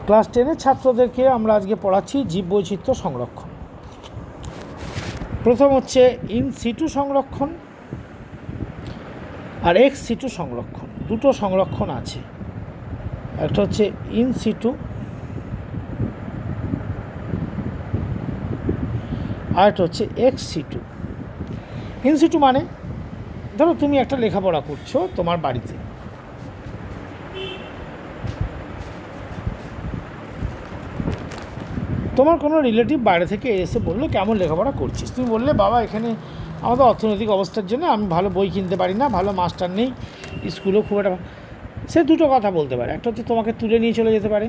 Class 10-এর ছাত্রদেরকে আমরা আজকে পড়াচ্ছি জীববৈচিত্র্য সংরক্ষণ। প্রথম হচ্ছে ইন সিটু সংরক্ষণ আর এক্স সিটু সংরক্ষণ। দুটো সংরক্ষণ আছে, একটা হচ্ছে ইন সিটু আর একটা হচ্ছে এক্স সিটু। ইন সিটু মানে ধরো তুমি একটা লেখাপড়া করছো তোমার বাড়িতে, তোমার কোনো রিলেটিভ বাইরে থেকে এসে বললো কেমন লেখাপড়া করছিস, তুমি বললে বাবা এখানে আমাদের অর্থনৈতিক অবস্থার জন্য আমি ভালো বই কিনতে পারি না, ভালো মাস্টার নেই, স্কুলও খুব একটা। সে দুটো কথা বলতে পারে, একটা হচ্ছে তোমাকে তুলে নিয়ে চলে যেতে পারে,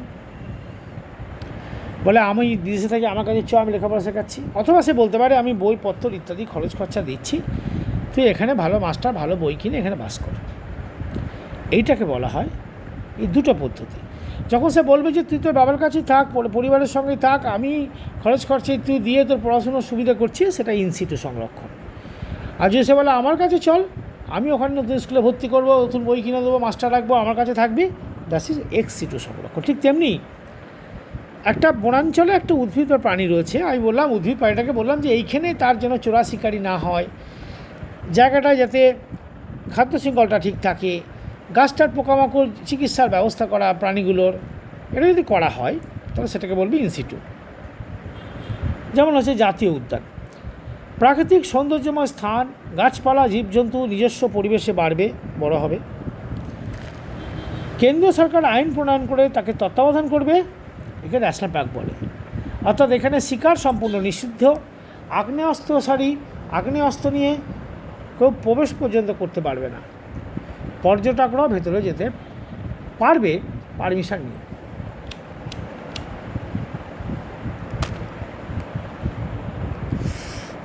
বলে আমি বিদেশে থাকি আমার কাছে আমি লেখাপড়া শেখাচ্ছি, অথবা সে বলতে পারে আমি বইপত্র ইত্যাদি খরচ খরচা দিচ্ছি, তুই এখানে ভালো মাস্টার ভালো বই কিনে এখানে বাস কর। এইটাকে বলা হয় এই দুটো পদ্ধতি। যখন সে বলবে যে তুই তোর বাবার কাছেই থাক, পরিবারের সঙ্গেই থাক, আমি খরচ খরচে তুই দিয়ে তোর পড়াশোনার সুবিধা করছিস, সেটা ইনসিটু সংরক্ষণ। আর যদি সে বলে আমার কাছে চল, আমি ওখানে নতুন স্কুলে ভর্তি করবো, নতুন বই কিনে দেবো, মাস্টার রাখবো, আমার কাছে থাকবি, দ্যাট ইজ এক্স সিটু সংরক্ষণ। ঠিক তেমনি একটা বনাঞ্চলে একটা উদ্ভিদ বা প্রাণী রয়েছে, আমি বললাম উদ্ভিদ প্রাণীটাকে বললাম যে এইখানে তার যেন চোরা শিকারি না হয়, জায়গাটায় যাতে খাদ্য শৃঙ্খলটা ঠিক থাকে, গাছটার পোকামাকড় চিকিৎসার ব্যবস্থা করা প্রাণীগুলোর, এটা যদি করা হয় তাহলে সেটাকে বলবে ইনসিটু। যেমন হচ্ছে জাতীয় উদ্যান, প্রাকৃতিক সৌন্দর্যময় স্থান, গাছপালা জীবজন্তু নিজস্ব পরিবেশে বাড়বে, বড় হবে। কেন্দ্রীয় সরকার আইন প্রণয়ন করে তাকে তত্ত্বাবধান করবে, একে ন্যাশনাল পার্ক বলে। অর্থাৎ এখানে শিকার সম্পূর্ণ নিষিদ্ধ, আগ্নেয়াস্ত্র নিয়ে কেউ প্রবেশ পর্যন্ত করতে পারবে না, পর্যটকরাও ভেতরে যেতে পারবে পারমিশন নিয়ে।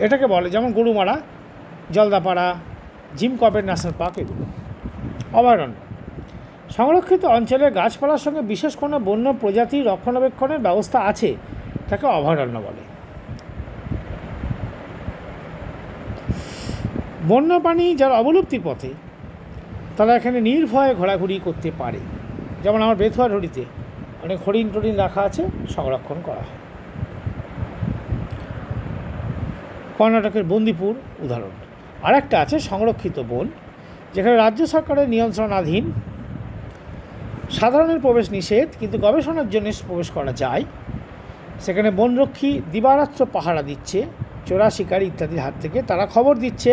এটাকে বলে যেমন Gorumara, Jaldapara, gym Corbett national park, এগুলো অভয়ারণ্য। সংরক্ষিত অঞ্চলে গাছপালার সঙ্গে বিশেষ কোনো বন্য প্রজাতি রক্ষণাবেক্ষণের ব্যবস্থা আছে, তাকে অভয়ারণ্য বলে। বন্যপ্রাণী যারা অবলুপ্তির পথে, তারা এখানে নির্ভয়ে ঘোরাঘুরি করতে পারে। যেমন আমার বেথুয়া ঢড়িতে অনেক হরিণ টরিণ রাখা আছে, সংরক্ষণ করা হয়। কর্ণাটকের বন্দিপুর উদাহরণ। আরেকটা আছে সংরক্ষিত বন, যেখানে রাজ্য সরকারের নিয়ন্ত্রণাধীন, সাধারণের প্রবেশ নিষেধ, কিন্তু গবেষণার জন্য প্রবেশ করা যায়। সেখানে বনরক্ষী দিবারাত্র পাহারা দিচ্ছে চোরা শিকারি ইত্যাদির হাত থেকে, তারা খবর দিচ্ছে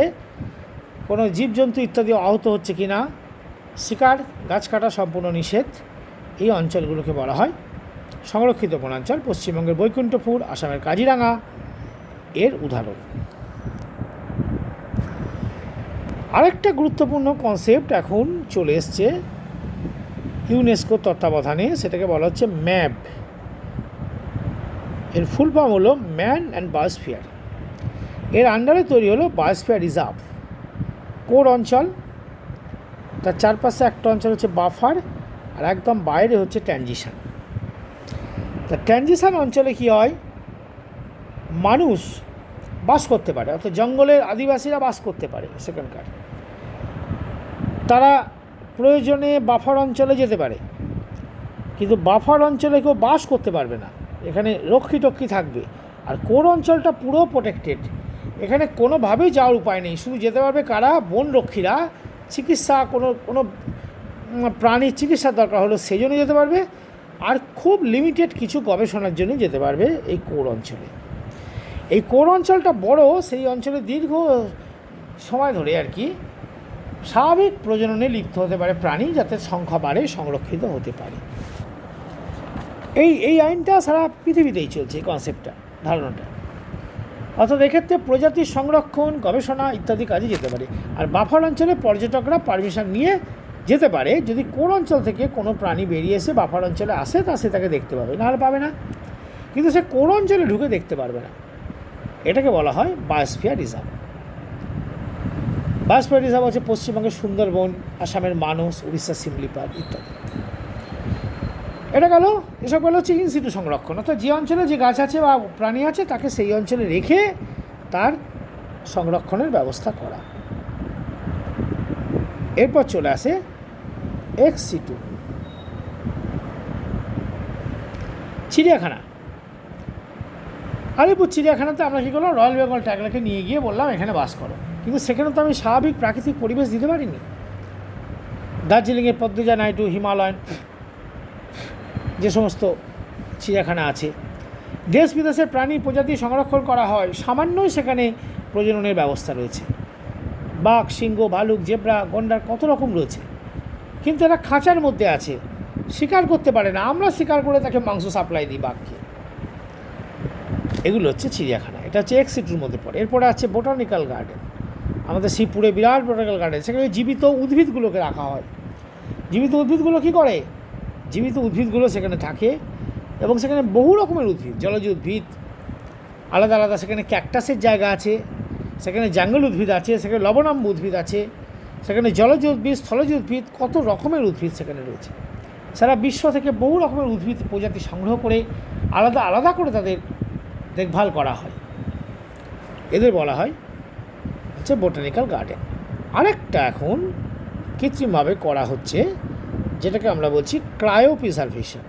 কোনো জীবজন্তু ইত্যাদি আহত হচ্ছে কি না। শিকার, গাছ কাটা সম্পূর্ণ নিষেধ। এই অঞ্চলগুলোকে বলা হয় সংরক্ষিত বনাঞ্চল। পশ্চিমবঙ্গের বৈকুণ্ঠপুর, আসামের কাজিরাঙা এর উদাহরণ। আরেকটা গুরুত্বপূর্ণ কনসেপ্ট এখন চলে এসছে ইউনেস্কোর তত্ত্বাবধানে, সেটাকে বলা হচ্ছে ম্যাব। এর ফুল ফর্ম হলো ম্যান অ্যান্ড বায়োস্ফিয়ার। এর আন্ডারে তৈরি হলো বায়োস্ফিয়ার রিজার্ভ। কোর অঞ্চল, তার চারপাশে একটা অঞ্চল হচ্ছে বাফার, আর একদম বাইরে হচ্ছে ট্রানজিশন। তা ট্রানজিশন অঞ্চলে কী হয়, মানুষ বাস করতে পারে, অর্থাৎ জঙ্গলের আদিবাসীরা বাস করতে পারে সেখানকার, তারা প্রয়োজনে বাফার অঞ্চলে যেতে পারে, কিন্তু বাফার অঞ্চলে কেউ বাস করতে পারবে না, এখানে রক্ষী টক্ষী থাকবে। আর কোর অঞ্চলটা পুরো প্রোটেক্টেড, এখানে কোনোভাবেই যাওয়ার উপায় নেই, শুধু যেতে পারবে কারা, বনরক্ষীরা। চিকিৎসা কোনো প্রাণীর চিকিৎসার দরকার হলো সেই জন্য যেতে পারবে, আর খুব লিমিটেড কিছু গবেষণার জন্য যেতে পারবে এই কোর অঞ্চলে। এই কোর অঞ্চলটা বড়, সেই অঞ্চলে দীর্ঘ সময় ধরে আর কি স্বাভাবিক প্রজননে লিপ্ত হতে পারে প্রাণী, যাতে সংখ্যা বাড়ে, সংরক্ষিত হতে পারে। এই আইনটা সারা পৃথিবীতেই চলছে, এই কনসেপ্টটা, ধারণাটা। অর্থাৎ এক্ষেত্রে প্রজাতির সংরক্ষণ, গবেষণা ইত্যাদি কাজে যেতে পারে। আর বাফার অঞ্চলে পর্যটকরা পারমিশন নিয়ে যেতে পারে, যদি কোন অঞ্চল থেকে কোনো প্রাণী বেরিয়ে এসে বাফার অঞ্চলে আসে, তা সে তাকে দেখতে পাবে, নাহলে পাবে না। কিন্তু সে কোন অঞ্চলে ঢুকে দেখতে পারবে না। এটাকে বলা হয় বায়োস্ফিয়ার রিজার্ভ। বায়োস্ফিয়ার রিজার্ভ হচ্ছে পশ্চিমবঙ্গের সুন্দরবন, আসামের মানস, উড়িষ্যার শিমলিপাল ইত্যাদি। এটা গেল, এসব গেল হচ্ছে ইনসিটু সংরক্ষণ, অর্থাৎ যে অঞ্চলে যে গাছ আছে বা প্রাণী আছে তাকে সেই অঞ্চলে রেখে তার সংরক্ষণের ব্যবস্থা করা। এরপর চলে আসে এক্স সিটু। চিড়িয়াখানা, আলিপুর চিড়িয়াখানাতে আমরা কী করলাম, রয়্যাল বেঙ্গল টাইগারকে নিয়ে গিয়ে বললাম এখানে বাস করো, কিন্তু সেখানে তো আমি স্বাভাবিক প্রাকৃতিক পরিবেশ দিতে পারিনি। দার্জিলিংয়ের পদ্মজা নাইডু, হিমালয়ান যে সমস্ত চিড়িয়াখানা আছে, দেশ বিদেশের প্রাণী প্রজাতি সংরক্ষণ করা হয়, সামান্যই সেখানে প্রজননের ব্যবস্থা রয়েছে। বাঘ, সিংহ, ভালুক, জেব্রা, গন্ডার কত রকম রয়েছে, কিন্তু এরা খাঁচার মধ্যে আছে, শিকার করতে পারে না, আমরা শিকার করে তাকে মাংস সাপ্লাই দিই বাঘকে। এগুলো হচ্ছে চিড়িয়াখানা, এটা হচ্ছে এক্সিটুর মধ্যে পড়ে। এরপরে আছে বোটানিক্যাল গার্ডেন, আমাদের শিবপুরে বিরাট বোটানিক্যাল গার্ডেন, সেখানে জীবিত উদ্ভিদগুলোকে রাখা হয়। জীবিত উদ্ভিদগুলো কী করে, জীবিত উদ্ভিদগুলো সেখানে থাকে এবং সেখানে বহু রকমের উদ্ভিদ, জলজ উদ্ভিদ আলাদা আলাদা, সেখানে ক্যাকটাসের জায়গা আছে, সেখানে জাঙ্গল উদ্ভিদ আছে, সেখানে লবণাম্ব উদ্ভিদ আছে, সেখানে জলজ উদ্ভিদ, স্থলজ উদ্ভিদ, কত রকমের উদ্ভিদ সেখানে রয়েছে। সারা বিশ্ব থেকে বহু রকমের উদ্ভিদ প্রজাতি সংগ্রহ করে আলাদা আলাদা করে তাদের দেখভাল করা হয়, এদের বলা হয় হচ্ছে বোটানিক্যাল গার্ডেন। আরেকটা এখন কৃত্রিমভাবে করা হচ্ছে, যেটাকে আমরা বলছি ক্রায়ো প্রিজারভেশন।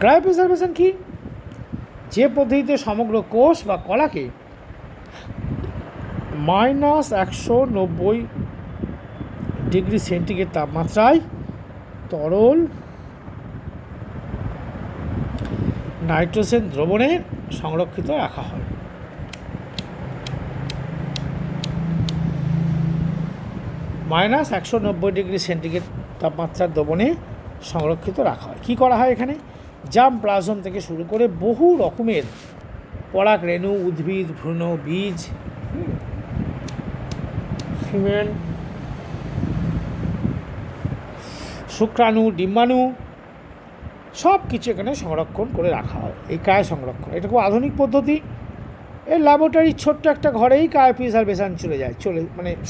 ক্রায়ো প্রিজারভেশন কি, যে পদ্ধতিতে সমগ্র কোষ বা কলাকে -190 ডিগ্রি সেন্টিগ্রেড তাপমাত্রায় তরল নাইট্রোজেন দ্রবণে সংরক্ষিত রাখা হয়। -190 ডিগ্রি সেন্টিগ্রেড তাপমাত্রার দ্রবণে সংরক্ষিত রাখা হয়। কী করা হয় এখানে, জাম প্লাজম থেকে শুরু করে বহু রকমের পরাগ রেণু, উদ্ভিদ, ভ্রূণ, বীজ, সিমেন্ট, শুক্রাণু, ডিম্বাণু, সব কিছু এখানে সংরক্ষণ করে রাখা হয়। এই ক্রায় সংরক্ষণ, এটা খুব আধুনিক পদ্ধতি। এই ল্যাবরেটরির ছোট্ট একটা ঘরেই ক্রায় প্রিজারভেশন চলে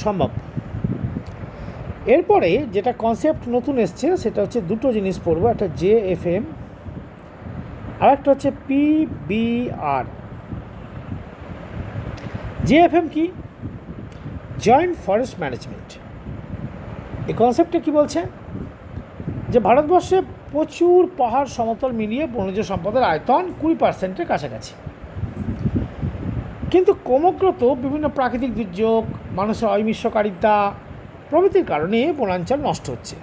সম্ভব। এরপরে যেটা কনসেপ্ট নতুন এসছে সেটা হচ্ছে দুটো জিনিস পড়বো, একটা JFM আর একটা হচ্ছে PBR। JFM কি, জয়েন্ট ফরেস্ট ম্যানেজমেন্ট। এই কনসেপ্টটা কি বলছে, যে ভারতবর্ষে প্রচুর পাহাড় সমতল মিলিয়ে বনজ সম্পদের আয়তন 20%-এর কাছাকাছি, কিন্তু ক্রমাগত বিভিন্ন প্রাকৃতিক দুর্যোগ, মানুষের অমিশ্বকারিতা প্রভৃতির কারণে বনাঞ্চল নষ্ট হচ্ছে।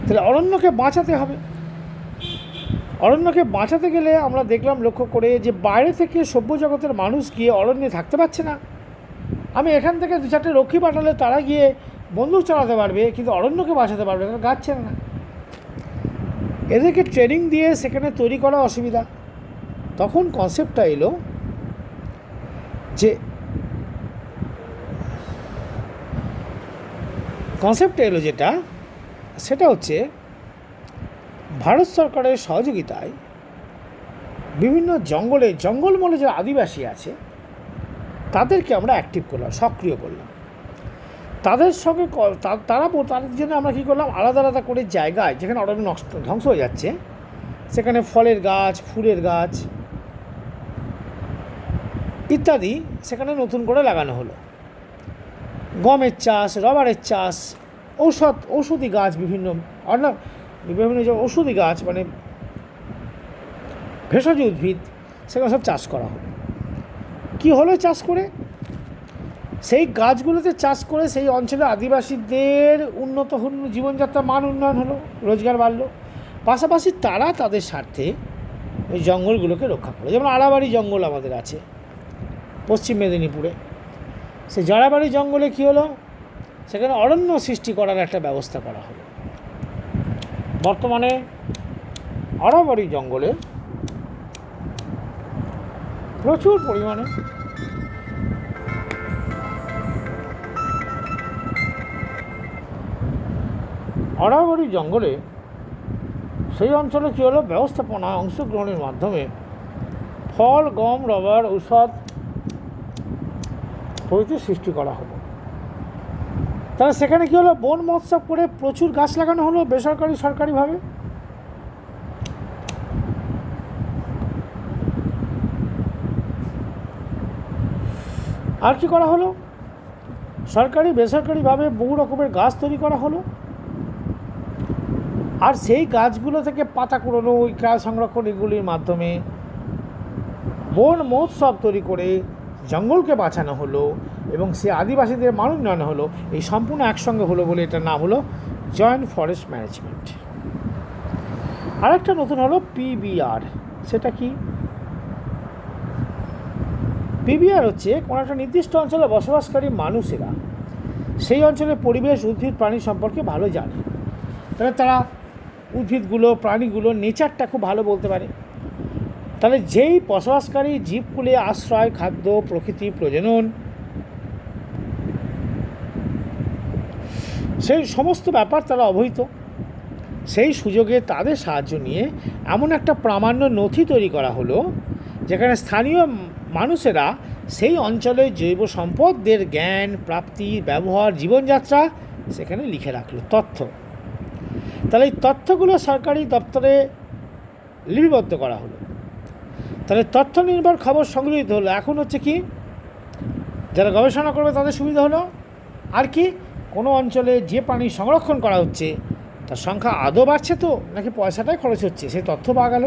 তাহলে অরণ্যকে বাঁচাতে হবে। অরণ্যকে বাঁচাতে গেলে আমরা দেখলাম লক্ষ্য করে যে বাইরে থেকে সভ্য জগতের মানুষ গিয়ে অরণ্যে থাকতে পারছে না। আমি এখান থেকে 2-4টে রক্ষী পাঠালে তারা গিয়ে বন্দুক চালাতে পারবে, কিন্তু অরণ্যকে বাঁচাতে পারবে না, গাছ ছেড়ে না। এদেরকে ট্রেনিং দিয়ে সেখানে তৈরি করা অসুবিধা। তখন কনসেপ্টটা এলো যেটা সেটা হচ্ছে ভারত সরকারের সহযোগিতায় বিভিন্ন জঙ্গলমহলে যারা আদিবাসী আছে তাদেরকে আমরা অ্যাক্টিভ করলাম, সক্রিয় করলাম। তাদের সঙ্গে তাদের জন্য আমরা কী করলাম, আলাদা আলাদা করে জায়গায় যেখানে অরণ্য ধ্বংস হয়ে যাচ্ছে সেখানে ফলের গাছ, ফুলের গাছ ইত্যাদি সেখানে নতুন করে লাগানো হলো। গমের চাষ, রবারের চাষ, ঔষধি গাছ, বিভিন্ন যে ঔষধি গাছ মানে ভেষজ উদ্ভিদ, সেখানে সব চাষ করা হলো। কী হলো চাষ করে, সেই গাছগুলোতে চাষ করে সেই অঞ্চলের আদিবাসীদের উন্নত জীবনযাত্রার মান উন্নয়ন হলো, রোজগার বাড়লো। পাশাপাশি তারা তাদের স্বার্থে ওই জঙ্গলগুলোকে রক্ষা করে। যেমন আড়াবাড়ি জঙ্গল আমাদের আছে পশ্চিম মেদিনীপুরে, সেই জড়াবাড়ি জঙ্গলে কী হলো, সেখানে অরণ্য সৃষ্টি করার একটা ব্যবস্থা করা হলো। বর্তমানে আড়াবাড়ি জঙ্গলে প্রচুর পরিমাণে আড়াবাড়ি জঙ্গলে সেই অঞ্চলে কী হলো, ব্যবস্থাপনায় অংশগ্রহণের মাধ্যমে ফল, গম, রবার, ঔষধ প্রভৃতি সৃষ্টি করা হলো। তাহলে সেখানে কী হলো, বন মহোৎসব করে প্রচুর গাছ লাগানো হলো বেসরকারি সরকারিভাবে। আর কি করা হলো, সরকারি বেসরকারিভাবে বহু রকমের গাছ তৈরি করা হলো, আর সেই গাছগুলো থেকে পাতা কুড়োনো, ওই ক্রায় সংরক্ষণ এগুলির মাধ্যমে বন মহোৎসব তৈরি করে জঙ্গলকে বাঁচানো হলো এবং সে আদিবাসীদের মানুন্নয়ন হলো। এই সম্পূর্ণ একসঙ্গে হলো বলে এটার নাম হলো জয়েন্ট ফরেস্ট ম্যানেজমেন্ট। আরেকটা নতুন হলো পিবিআর। সেটা কি? পিবিআর হচ্ছে কোনো একটা নির্দিষ্ট অঞ্চলে বসবাসকারী মানুষেরা সেই অঞ্চলের পরিবেশ, উদ্ভিদ, প্রাণী সম্পর্কে ভালো জানে। তাহলে তারা উদ্ভিদগুলো, প্রাণীগুলো, নেচারটা খুব ভালো বলতে পারে। তাহলে যেই বসবাসকারী জীবগুলি আশ্রয়, খাদ্য, প্রকৃতি, প্রজনন, সেই সমস্ত ব্যাপার তারা অবহিত। সেই সুযোগে তাদের সাহায্য নিয়ে এমন একটা প্রামাণ্য নথি তৈরি করা হলো যেখানে স্থানীয় মানুষেরা সেই অঞ্চলের জৈব সম্পদদের জ্ঞান, প্রাপ্তি, ব্যবহার, জীবনযাত্রা সেখানে লিখে রাখলো, তথ্য। তাহলে এই তথ্যগুলো সরকারি দপ্তরে লিপিবদ্ধ করা হলো। তাহলে তথ্য নির্ভর খবর সংগৃহীত হলো। এখন হচ্ছে কি, যারা গবেষণা করবে তাদের সুবিধা হলো। আর কি, কোনো অঞ্চলে যে প্রাণী সংরক্ষণ করা হচ্ছে তার সংখ্যা আদৌ বাড়ছে তো নাকি পয়সাটাই খরচ হচ্ছে, সেই তথ্য পাওয়া গেল।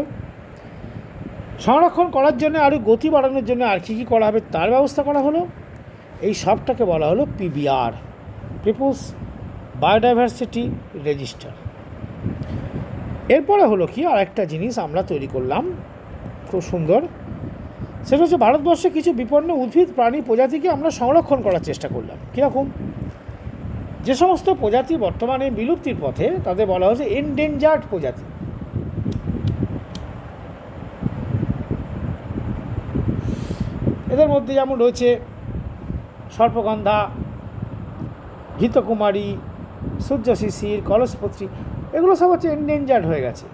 সংরক্ষণ করার জন্য আরও গতি বাড়ানোর জন্য আর কী করা হবে তার ব্যবস্থা করা হলো। এই সবটাকে বলা হলো পিবিআর, পিপলস বায়োডাইভার্সিটি রেজিস্টার। এরপরে হলো কি, আর একটা জিনিস আমরা তৈরি করলাম খুব সুন্দর, সেটা হচ্ছে ভারতবর্ষে কিছু বিপন্ন উদ্ভিদ, প্রাণী, প্রজাতিকে আমরা সংরক্ষণ করার চেষ্টা করলাম। কীরকম? যে সমস্ত প্রজাতি বর্তমানে বিলুপ্তির পথে তাদের বলা হচ্ছে এনডেঞ্জার্ড প্রজাতি। এদের মধ্যে যেমন রয়েছে সর্পগন্ধা, ঘৃতকুমারী, সূর্য শিশির, কলসপত্রী, এগুলো সব হচ্ছে এনডেঞ্জার্ড হয়ে গেছে।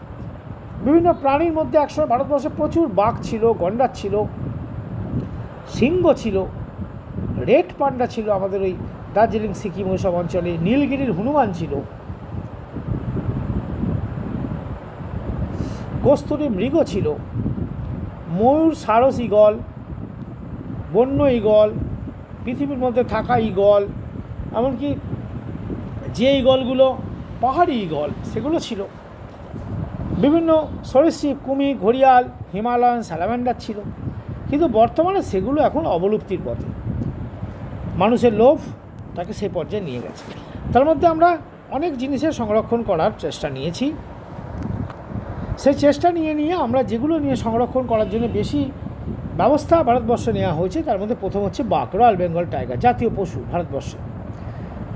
বিভিন্ন প্রাণীর মধ্যে একসময় ভারতবর্ষে প্রচুর বাঘ ছিল, গন্ডার ছিল, সিংহ ছিল, রেড পান্ডা ছিল আমাদের ওই দার্জিলিং, সিকিম ওইসব অঞ্চলে, নীলগিরির হনুমান ছিল, কস্তুরী মৃগ ছিল, ময়ূর, সারস ঈগল, বন্য ঈগল, পৃথিবীর মধ্যে থাকা ঈগল, এমনকি যে ঈগলগুলো পাহাড়ি ঈগল সেগুলো ছিল, বিভিন্ন সরীসৃপ, কুমির, ঘড়িয়াল, হিমালয়ান স্যালামান্ডার ছিল। কিন্তু বর্তমানে সেগুলো এখন অবলুপ্তির পথে। মানুষের লোভ তাকে সেই পর্যায়ে নিয়ে গেছে। তার মধ্যে আমরা অনেক জিনিসের সংরক্ষণ করার চেষ্টা নিয়েছি। সেই চেষ্টা নিয়ে আমরা যেগুলো নিয়ে সংরক্ষণ করার জন্য বেশি ব্যবস্থা ভারতবর্ষে নেওয়া হয়েছে তার মধ্যে প্রথম হচ্ছে বাঘ, রয়্যাল বেঙ্গল টাইগার, জাতীয় পশু ভারতবর্ষে।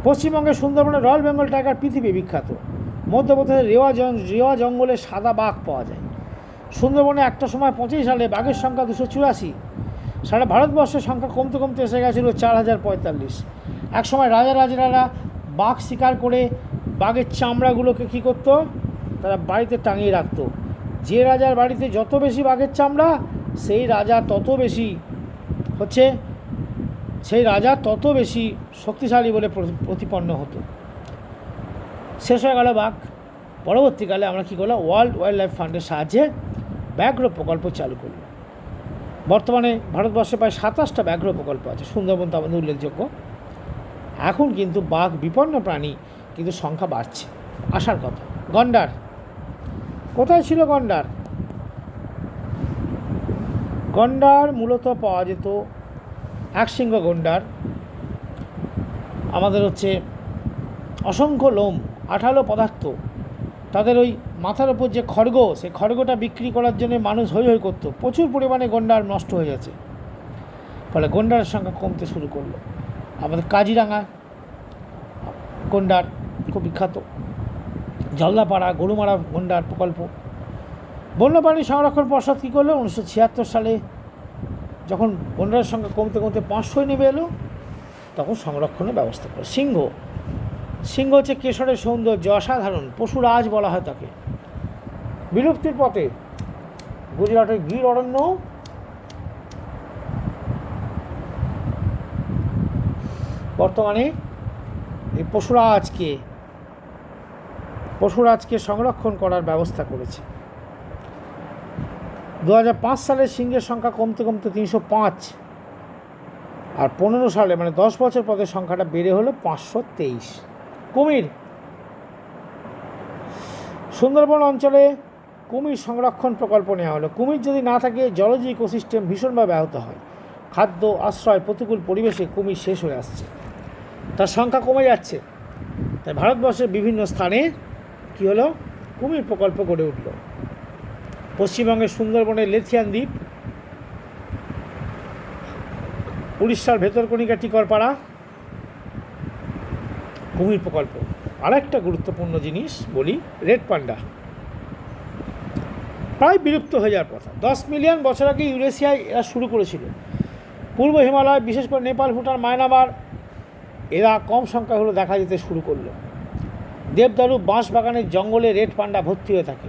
পশ্চিমবঙ্গের সুন্দরবনে রয়্যাল বেঙ্গল টাইগার পৃথিবী বিখ্যাত। মধ্যপ্রদেশের রেওয়া জঙ্গলে সাদা বাঘ পাওয়া যায়। সুন্দরবনে একটা সময় 25 সালে বাঘের সংখ্যা 284। সারা ভারতবর্ষের সংখ্যা কমতে কমতে এসে গেছিলো 4045। এক সময় রাজারা বাঘ শিকার করে বাঘের চামড়াগুলোকে কী করতো, তারা বাড়িতে টাঙিয়ে রাখতো। যে রাজার বাড়িতে যত বেশি বাঘের চামড়া সেই রাজা তত বেশি শক্তিশালী বলে প্রতিপন্ন হতো। শেষ হয়ে গেল বাঘ। পরবর্তীকালে আমরা কী করলাম, ওয়ার্ল্ড ওয়াইল্ড লাইফ ফান্ডের সাহায্যে ব্যাঘ্র প্রকল্প চালু করল। বর্তমানে ভারতবর্ষে প্রায় 27টা ব্যাঘ্র প্রকল্প আছে, সুন্দরবন তো আমাদের উল্লেখযোগ্য। এখন কিন্তু বাঘ বিপন্ন প্রাণী, কিন্তু সংখ্যা বাড়ছে, আসার কথা। গন্ডার কোথায় ছিল? গন্ডার মূলত পাওয়া যেত একশৃঙ্গ গন্ডার। আমাদের হচ্ছে অসংখ্য লোম, আঠালো পদার্থ, তাদের ওই মাথার ওপর যে খড়গ, সেই খড়গটা বিক্রি করার জন্য মানুষ হৈ হৈ করতো। প্রচুর পরিমাণে গন্ডার নষ্ট হয়ে যাচ্ছে, ফলে গন্ডারের সংখ্যা কমতে শুরু করলো। আমাদের কাজিরাঙা গন্ডার খুব বিখ্যাত, জলদাপাড়া গরুমারা গন্ডার প্রকল্প। বন্যপ্রাণী সংরক্ষণ পর্ষদ কী করলো, 1976 সালে যখন গন্ডারের সংখ্যা কমতে কমতে 500 নেমে এলো, তখন সংরক্ষণের ব্যবস্থা করে। সিংহ হচ্ছে কেশরের সৌন্দর্য, অসাধারণ পশুরাজ বলা হয় তাকে। বিলুপ্তির পথে গুজরাটের গির অরণ্য, বর্তমানে এই পশুরাজকে সংরক্ষণ করার ব্যবস্থা করেছে। 2005 সালে সিংহের সংখ্যা কমতে কমতে 305। আর 15 সালে মানে 10 বছর পরে সংখ্যাটা বেড়ে হলো 523 কুমির। সুন্দরবন অঞ্চলে কুমির সংরক্ষণ প্রকল্প নেওয়া হলো। কুমির যদি না থাকে জলজ ইকোসিস্টেম ভীষণভাবে ব্যাহত হয়। খাদ্য, আশ্রয়, প্রতিকূল পরিবেশে কুমির শেষ হয়ে আসছে, তার সংখ্যা কমে যাচ্ছে। তাই ভারতবর্ষের বিভিন্ন স্থানে কী হলো, কুমির প্রকল্প গড়ে উঠল। পশ্চিমবঙ্গের সুন্দরবনের লেথিয়ান দ্বীপ, উড়িষ্যার ভেতরকণিকা টিকরপাড়া কুমির প্রকল্প। আরেকটা গুরুত্বপূর্ণ জিনিস বলি, রেড পান্ডা প্রায় বিলুপ্ত হয়ে যাওয়ার কথা। 10 মিলিয়ন বছর আগে ইউরেশিয়ায় এরা শুরু করেছিল। পূর্ব হিমালয়, বিশেষ করে নেপাল, ভুটান, মায়ানমার, এরা কম সংখ্যা হলো দেখা যেতে শুরু করলো। দেবদারু, বাঁশ বাগানের জঙ্গলে রেড পান্ডা ভর্তি হয়ে থাকে।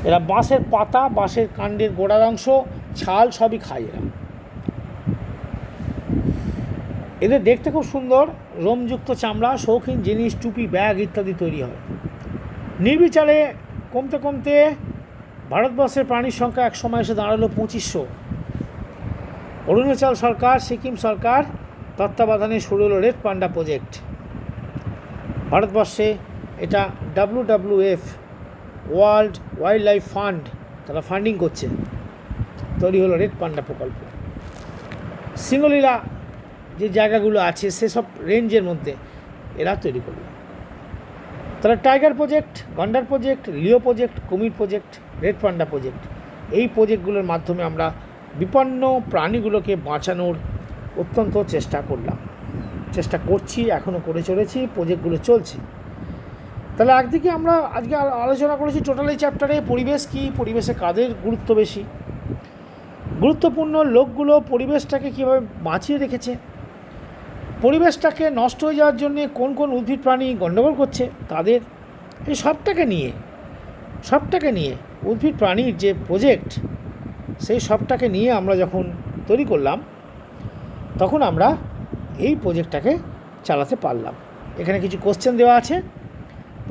এরা বাঁশের পাতা, বাঁশের কাণ্ডের গোড়ার অংশ, ছাল সবই খায় এরা। এদের দেখতে খুব সুন্দর, রোমযুক্ত চামড়া, শৌখিন জিনিস, টুপি, ব্যাগ ইত্যাদি তৈরি হয়। নির্বিচারে কমতে কমতে ভারতবর্ষের প্রাণীর সংখ্যা এক সময় এসে দাঁড়ালো 2500। অরুণাচল সরকার, সিকিম সরকার তত্ত্বাবধানে শুরু হলো রেড পান্ডা প্রজেক্ট। ভারতবর্ষে এটা WWF, world wild life fund, তারা ফান্ডিং করছে। তৈরি হলো রেড পান্ডা প্রকল্প। সিঙ্গলীলা যে জায়গাগুলো আছে সেসব রেঞ্জের মধ্যে এরা তৈরি করল। তারা টাইগার প্রজেক্ট, গন্ডার প্রজেক্ট, লিও প্রজেক্ট, কুমির প্রজেক্ট, রেড পান্ডা প্রজেক্ট, এই প্রজেক্টগুলোর মাধ্যমে আমরা বিপন্ন প্রাণীগুলোকে বাঁচানোর অত্যন্ত চেষ্টা করছি, এখনও করে চলেছি, প্রজেক্টগুলো চলছে। তাহলে একদিকে আমরা আজকে আলোচনা করেছি টোটাল এই চ্যাপ্টারে পরিবেশ কী, পরিবেশে কাদের গুরুত্ব বেশি, গুরুত্বপূর্ণ লোকগুলো পরিবেশটাকে কীভাবে বাঁচিয়ে রেখেছে, পরিবেশটাকে নষ্ট হয়ে যাওয়ার জন্যে কোন কোন উদ্ভিদ প্রাণী গণ্ডগোল করছে তাদের, এই সবটাকে নিয়ে উদ্ভিদ প্রাণীর যে প্রজেক্ট, সেই সবটাকে নিয়ে আমরা যখন তৈরি করলাম তখন আমরা এই প্রজেক্টটাকে চালাতে পারলাম। এখানে কিছু কোশ্চেন দেওয়া আছে।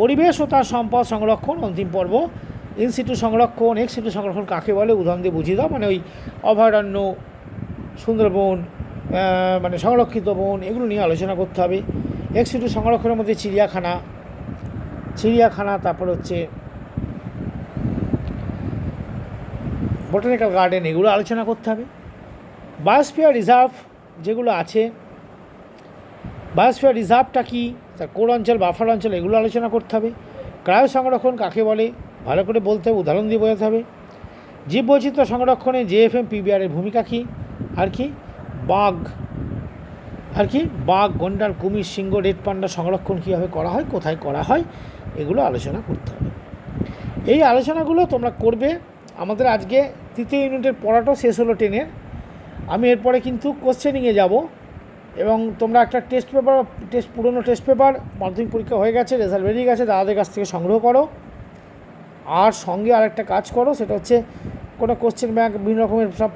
পরিবেশ ও তার সম্পদ সংরক্ষণ, অন্তিম পর্ব। ইন সিটু সংরক্ষণ, এক্স সিটু সংরক্ষণ কাকে বলে উদাহরণ দিয়ে বুঝিয়ে দাও। মানে ওই অভয়ারণ্য, সুন্দরবন, মানে সংরক্ষিত বন, এগুলো নিয়ে আলোচনা করতে হবে। এক্স সিটু সংরক্ষণের মধ্যে চিড়িয়াখানা, তারপর হচ্ছে বোটানিক্যাল গার্ডেন, এগুলো আলোচনা করতে হবে। বায়োস্ফিয়ার রিজার্ভ যেগুলো আছে, বায়োস্ফিয়ার রিজার্ভটা কী, তার কোর অঞ্চল, বাফার অঞ্চল, এগুলো আলোচনা করতে হবে। ক্রায় সংরক্ষণ কাকে বলে ভালো করে বলতে হবে, উদাহরণ দিয়ে বোঝাতে হবে। জীববৈচিত্র্য সংরক্ষণে JFM PBRের ভূমিকা কী, আর কি বাঘ, গন্ডার, কুমির, সিংহ, রেড পান্ডা সংরক্ষণ কীভাবে করা হয়, কোথায় করা হয়, এগুলো আলোচনা করতে হবে। এই আলোচনাগুলো তোমরা করবে। আমাদের আজকে 3য় ইউনিটের পড়াটাও শেষ হলো 10-এর। আমি এরপরে কিন্তু কোশ্চেনিংয়ে যাব এবং তোমরা একটা পুরনো টেস্ট পেপার মাধ্যমিক পরীক্ষা হয়ে গেছে, রেজাল্ট বেরিয়ে গেছে, দাদাদের কাছ থেকে সংগ্রহ করো। আর সঙ্গে আরেকটা কাজ করো, সেটা হচ্ছে কোনো কোশ্চেন ব্যাংক, বিভিন্ন রকমের সব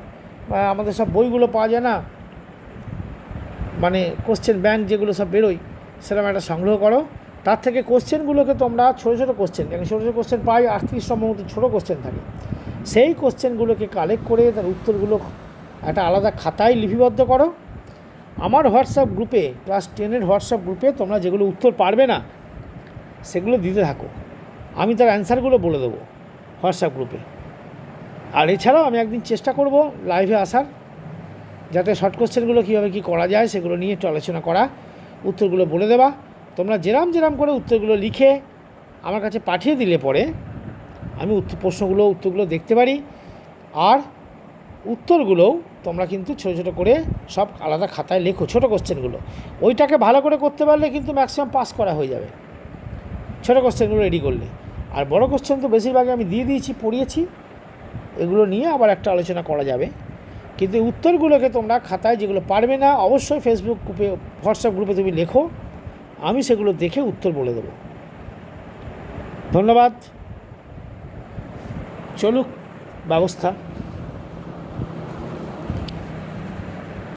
আমাদের সব বইগুলো পাওয়া যায় না, মানে কোশ্চেন ব্যাংক যেগুলো সব বেরোয়, সেরকম একটা সংগ্রহ করো। তার থেকে কোশ্চেনগুলোকে তোমরা ছোটো কোশ্চেন, ছোটো কোশ্চেন প্রায় 38 সম্ভবত ছোটো কোশ্চেন থাকে, সেই কোশ্চেনগুলোকে কালেক্ট করে তার উত্তরগুলো একটা আলাদা খাতায় লিপিবদ্ধ করো। আমার হোয়াটসঅ্যাপ গ্রুপে, ক্লাস 10-এর হোয়াটসঅ্যাপ গ্রুপে তোমরা যেগুলো উত্তর পারবে না সেগুলো দিতে থাকো, আমি তার অ্যান্সারগুলো বলে দেবো হোয়াটসঅ্যাপ গ্রুপে। আর এছাড়াও আমি একদিন চেষ্টা করব লাইভে আসার, যাতে শর্ট কোশ্চেনগুলো কীভাবে কী করা যায় সেগুলো নিয়ে একটু আলোচনা করা, উত্তরগুলো বলে দেওয়া। তোমরা যেরাম করে উত্তরগুলো লিখে আমার কাছে পাঠিয়ে দিলে পরে আমি উত্তরগুলো দেখতে পারি। আর উত্তরগুলোও তোমরা কিন্তু ছোটো করে সব আলাদা খাতায় লেখো, ছোটো কোশ্চেনগুলো। ওইটাকে ভালো করে করতে পারলে কিন্তু ম্যাক্সিমাম পাস করা হয়ে যাবে, ছোটো কোশ্চেনগুলো রেডি করলে। আর বড় কোশ্চেন তো বেশিরভাগই আমি দিয়ে দিয়েছি, পড়িয়েছি, এগুলো নিয়ে আবার একটা আলোচনা করা যাবে। কিন্তু উত্তরগুলোকে তোমরা খাতায় যেগুলো পারবে না অবশ্যই ফেসবুক গ্রুপে, হোয়াটসঅ্যাপ গ্রুপে তুমি লেখো, আমি সেগুলো দেখে উত্তর বলে দেবো। ধন্যবাদ। চলুক ব্যবস্থা।